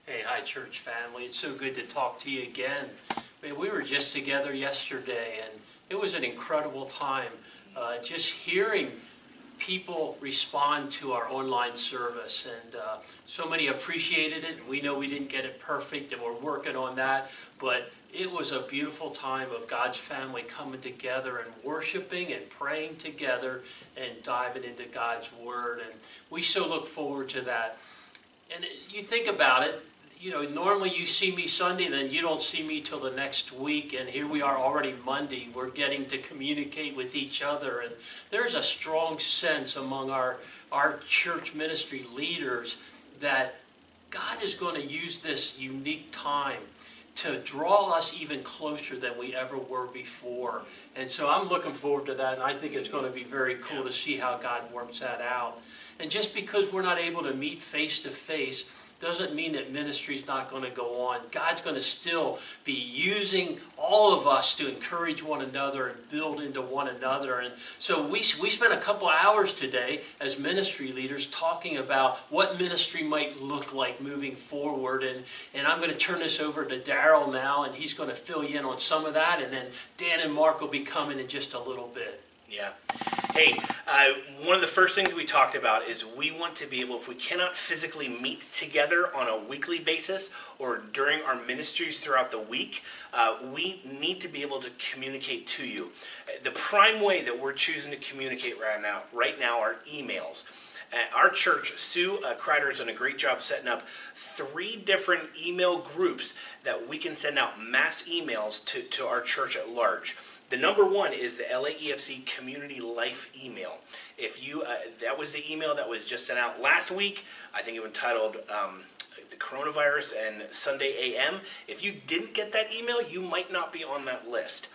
Hey, hi church family. It's so good to talk to you again. Man, we were just together yesterday and it was an incredible time. Just hearing people respond to our online service, and so many appreciated it. We know we didn't get it perfect and we're working on that, but it was a beautiful time of God's family coming together and worshiping and praying together and diving into God's Word, and we so look forward to that. And you think about it, you know, normally you see me Sunday, then you don't see me till the next week, and here we are already Monday. We're getting to communicate with each other, and there's a strong sense among our church ministry leaders that God is going to use this unique time to draw us even closer than we ever were before. And so I'm looking forward to that, and I think it's going to be very cool to see how God works that out. And just because we're not able to meet face to face doesn't mean that ministry's not going to go on. God's going to still be using all of us to encourage one another and build into one another. And so we spent a couple hours today as ministry leaders talking about what ministry might look like moving forward. And I'm going to turn this over to Daryl now, and he's going to fill you in on some of that. And then Dan and Mark will be coming in just a little bit. Yeah. Hey, one of the first things we talked about is we want to be able, if we cannot physically meet together on a weekly basis or during our ministries throughout the week, we need to be able to communicate to you. The prime way that we're choosing to communicate right now are emails. Our church, Sue Kreider, has done a great job setting up 3 different email groups that we can send out mass emails to our church at large. The number one is the LAEFC Community Life email. If you, that was the email that was just sent out last week. I think it was entitled The Coronavirus and Sunday AM. If you didn't get that email, you might not be on that list.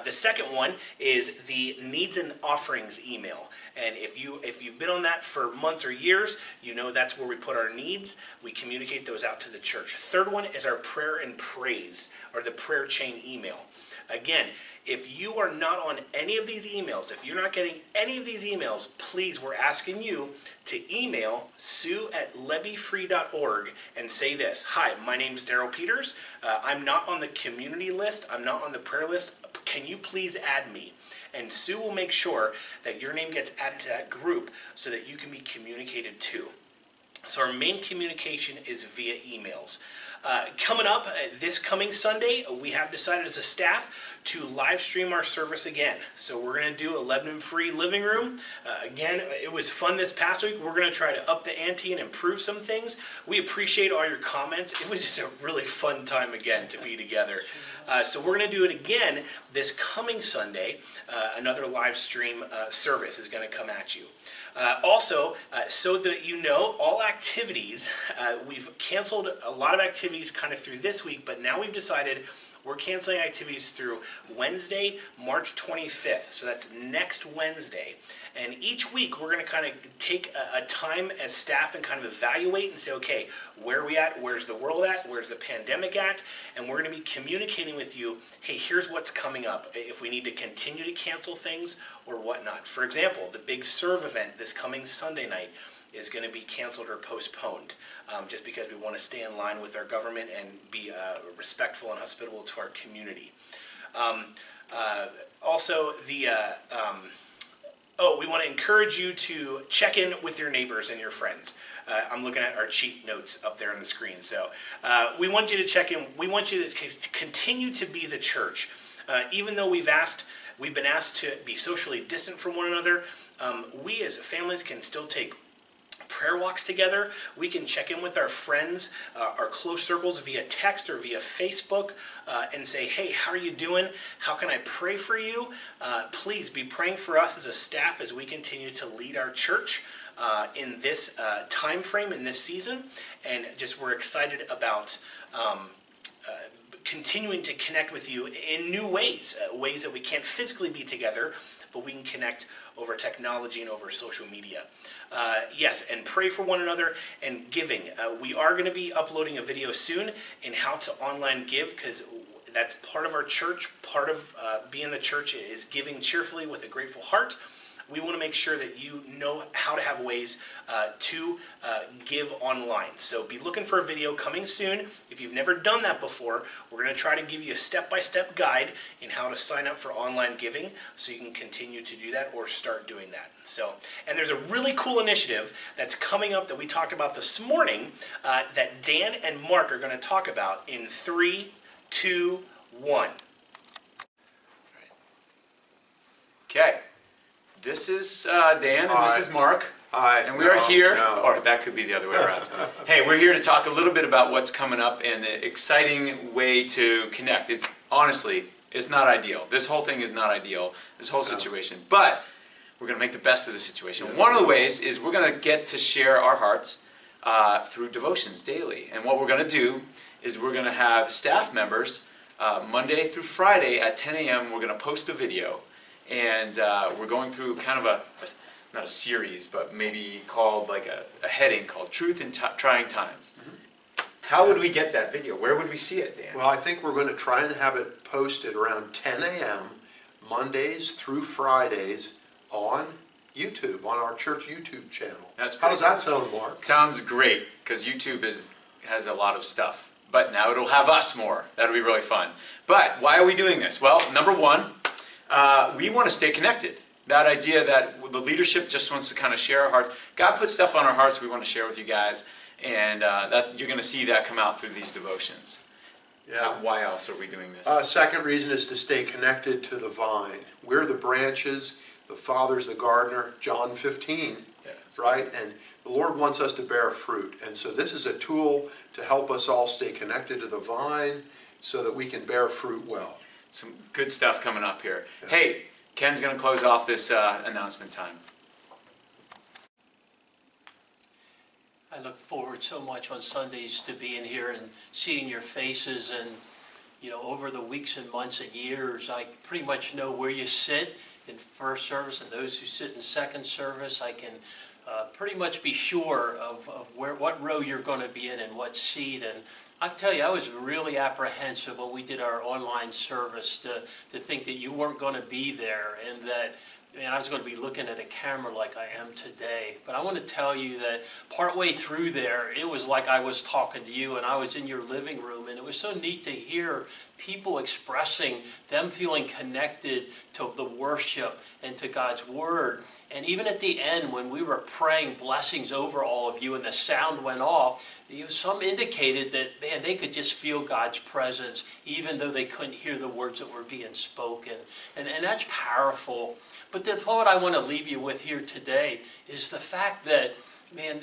The second one is the Needs and Offerings email. And if you've been on that for months or years, you know that's where we put our needs. We communicate those out to the church. Third one is our Prayer and Praise, or the prayer chain email. Again, if you are not on any of these emails, if you're not getting any of these emails, please, we're asking you to email sue@lebbyfree.org and say this: hi, my name's Daryl Peters. I'm not on the community list. I'm not on the prayer list. Can you please add me? And Sue will make sure that your name gets added to that group so that you can be communicated to. So our main communication is via emails. Coming up this coming Sunday, we have decided as a staff to live stream our service again. So we're going to do a Lebanon-free living room. Again, it was fun this past week. We're going to try to up the ante and improve some things. We appreciate all your comments. It was just a really fun time again to be together. So we're going to do it again this coming Sunday. Another live stream service is going to come at you. Also, so that you know, all activities, we've canceled a lot of activities kind of through this week, but now we've decided we're canceling activities through Wednesday, March 25th. So that's next Wednesday. And each week we're going to kind of take a time as staff and kind of evaluate and say, okay, where are we at? Where's the world at? Where's the pandemic at? And we're going to be communicating with you, hey, here's what's coming up, if we need to continue to cancel things or whatnot. For example, the big Serve event this coming Sunday night is going to be canceled or postponed, just because we want to stay in line with our government and be respectful and hospitable to our community. Also, we want to encourage you to check in with your neighbors and your friends. I'm looking at our cheat notes up there on the screen. So we want you to check in. We want you to continue to be the church. Even though we've been asked to be socially distant from one another, we as families can still take prayer walks together. We can check in with our friends, our close circles via text or via Facebook, and say, hey, how are you doing? How can I pray for you? Please be praying for us as a staff as we continue to lead our church in this time frame, in this season. And just we're excited about continuing to connect with you in new ways, ways that we can't physically be together, but we can connect over technology and over social media. Yes, and pray for one another and giving. We are going to be uploading a video soon in how to online give, because that's part of our church. Part of being the church is giving cheerfully with a grateful heart. we want to make sure that you know how to have ways to give online. So be looking for a video coming soon. If you've never done that before, we're going to try to give you a step-by-step guide in how to sign up for online giving so you can continue to do that or start doing that. So, and there's a really cool initiative that's coming up that we talked about this morning that Dan and Mark are going to talk about in 3, 2, 1. Okay, this is Dan and this is Mark. Hi. And we are here, or that could be the other way around. Hey, we're here to talk a little bit about what's coming up and the exciting way to connect. Honestly, it's not ideal. This whole thing is not ideal, this whole situation. But we're going to make the best of the situation. Yes. One of the ways is we're going to get to share our hearts through devotions daily. And what we're going to do is we're going to have staff members Monday through Friday at 10 a.m. We're going to post a video. And we're going through kind of not a series, but maybe called like a heading called Truth in Trying Times. Mm-hmm. How would we get that video? Where would we see it, Dan? Well, I think we're going to try and have it posted around 10 a.m. Mondays through Fridays on YouTube, on our church YouTube channel. How does that sound, Mark? Sounds great, because YouTube has a lot of stuff. But now it'll have us more. That'll be really fun. But why are we doing this? Well, number one, we want to stay connected. That idea that the leadership just wants to kind of share our hearts. God put stuff on our hearts we want to share with you guys, and that you're going to see that come out through these devotions. Yeah. Why else are we doing this? Second reason is to stay connected to the vine. We're the branches, the Father's the gardener, John 15, right? And the Lord wants us to bear fruit. And so this is a tool to help us all stay connected to the vine so that we can bear fruit well. Some good stuff coming up here. Yeah. Hey, Ken's going to close off this announcement time. I look forward so much on Sundays to being here and seeing your faces, and over the weeks and months and years, I pretty much know where you sit in first service and those who sit in second service. I can pretty much be sure of what row you're going to be in and what seat. And I tell you, I was really apprehensive when we did our online service to think that you weren't going to be there, and that I was going to be looking at a camera like I am today. But I want to tell you that partway through there, it was like I was talking to you and I was in your living room, and it was so neat to hear people expressing them feeling connected to the worship and to God's Word. And even at the end, when we were praying blessings over all of you and the sound went off, some indicated that, man, they could just feel God's presence even though they couldn't hear the words that were being spoken. And that's powerful. But the thought I want to leave you with here today is the fact that, man,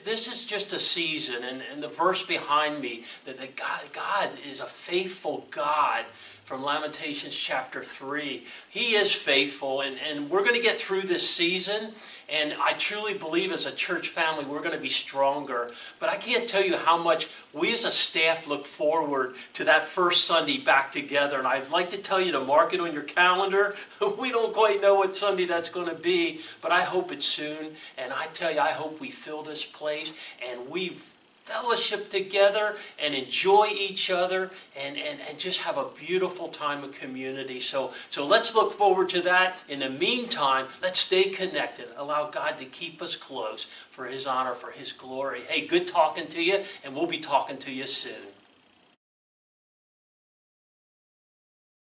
this is just a season, and the verse behind me, that God is a faithful God from Lamentations chapter 3. He is faithful, and we're going to get through this season, and I truly believe as a church family we're going to be stronger. But I can't tell you how much we as a staff look forward to that first Sunday back together, and I'd like to tell you to mark it on your calendar. We don't quite know what Sunday that's going to be, but I hope it's soon, and I tell you, I hope we fill this place and we fellowship together and enjoy each other and just have a beautiful time of community. So let's look forward to that. In the meantime, let's stay connected. Allow God to keep us close for His honor, for His glory. Hey, good talking to you, and we'll be talking to you soon.